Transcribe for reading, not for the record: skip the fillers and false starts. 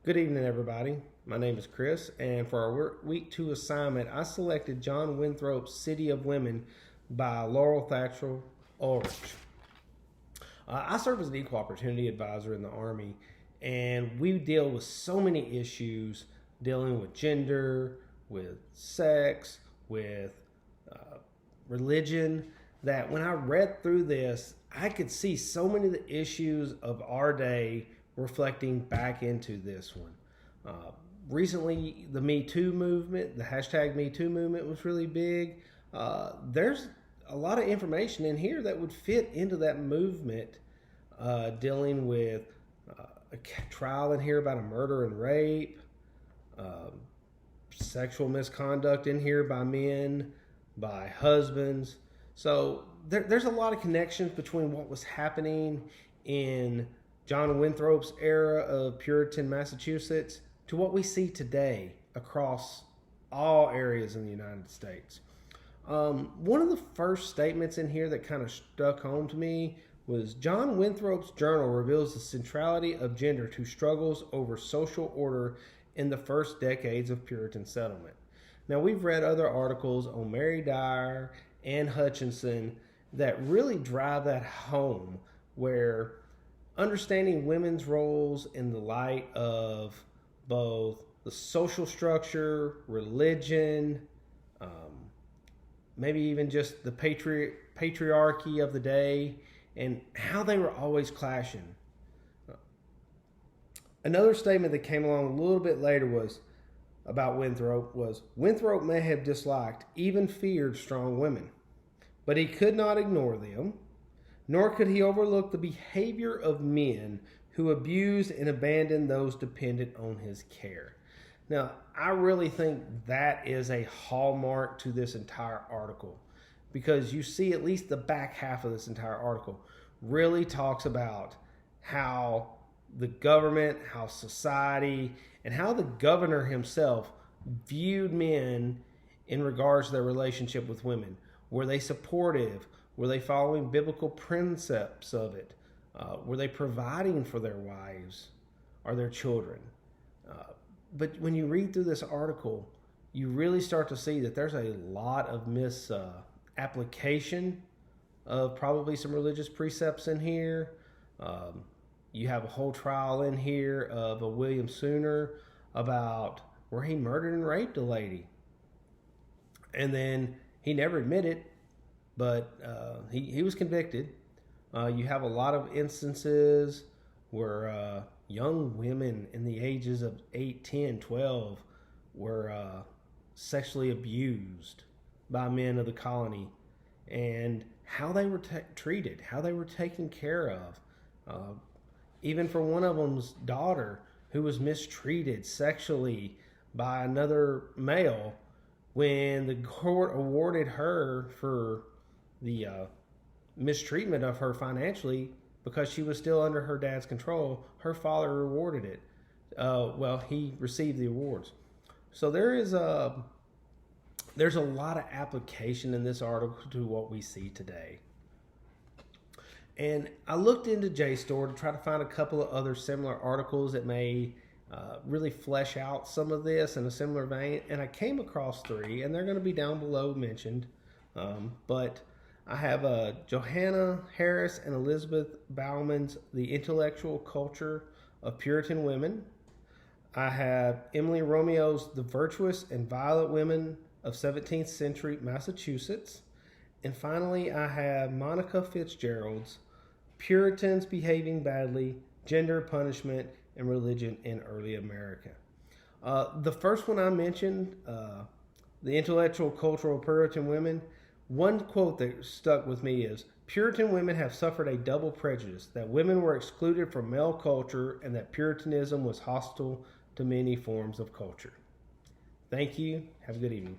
Good evening, everybody. My name is Chris, and for our week 2 assignment, I selected John Winthrop's City of Women by Laurel, Thatcher, Ulrich. I serve as an equal opportunity advisor in the Army, and we deal with so many issues dealing with gender, with sex, with religion, that when I read through this, I could see so many of the issues of our day reflecting back into this one. Recently, the Me Too movement, the hashtag Me Too movement was really big. There's a lot of information in here that would fit into that movement, dealing with a trial in here about a murder and rape, sexual misconduct in here by men, by husbands. So there's a lot of connections between what was happening in John Winthrop's era of Puritan Massachusetts to what we see today across all areas in the United States. One of the first statements in here that kind of stuck home to me was John Winthrop's journal reveals the centrality of gender to struggles over social order in the first decades of Puritan settlement. Now, we've read other articles on Mary Dyer and Hutchinson that really drive that home, where understanding women's roles in the light of both the social structure, religion, maybe even just the patriarchy of the day, and how they were always clashing. Another statement that came along a little bit later was about Winthrop may have disliked, even feared strong women, but he could not ignore them, nor could he overlook the behavior of men who abused and abandoned those dependent on his care. Now, I really think that is a hallmark to this entire article, because you see at least the back half of this entire article really talks about how the government, how society, and how the governor himself viewed men in regards to their relationship with women. Were they supportive? Were they following biblical precepts of it? Were they providing for their wives or their children? But when you read through this article, you really start to see that there's a lot of misapplication of probably some religious precepts in here. You have a whole trial in here of a William Sooner about where he murdered and raped a lady. And then he never admitted, but he was convicted. You have a lot of instances where young women in the ages of 8, 10, 12 were sexually abused by men of the colony, and how they were treated, how they were taken care of. Even for one of them's daughter, who was mistreated sexually by another male, when the court awarded her for the mistreatment of her financially because she was still under her dad's control, her father rewarded it. He received the awards. So there's a lot of application in this article to what we see today. And I looked into JSTOR to try to find a couple of other similar articles that may really flesh out some of this in a similar vein, and I came across 3, and they're going to be down below mentioned. But I have Johanna Harris and Elizabeth Bauman's The Intellectual Culture of Puritan Women. I have Emily Romeo's The Virtuous and Violent Women of 17th Century Massachusetts. And finally, I have Monica Fitzgerald's Puritans Behaving Badly, Gender, Punishment, and Religion in Early America. The first one I mentioned, The Intellectual Culture of Puritan Women, one quote that stuck with me is, Puritan women have suffered a double prejudice, that women were excluded from male culture and that Puritanism was hostile to many forms of culture. Thank you. Have a good evening.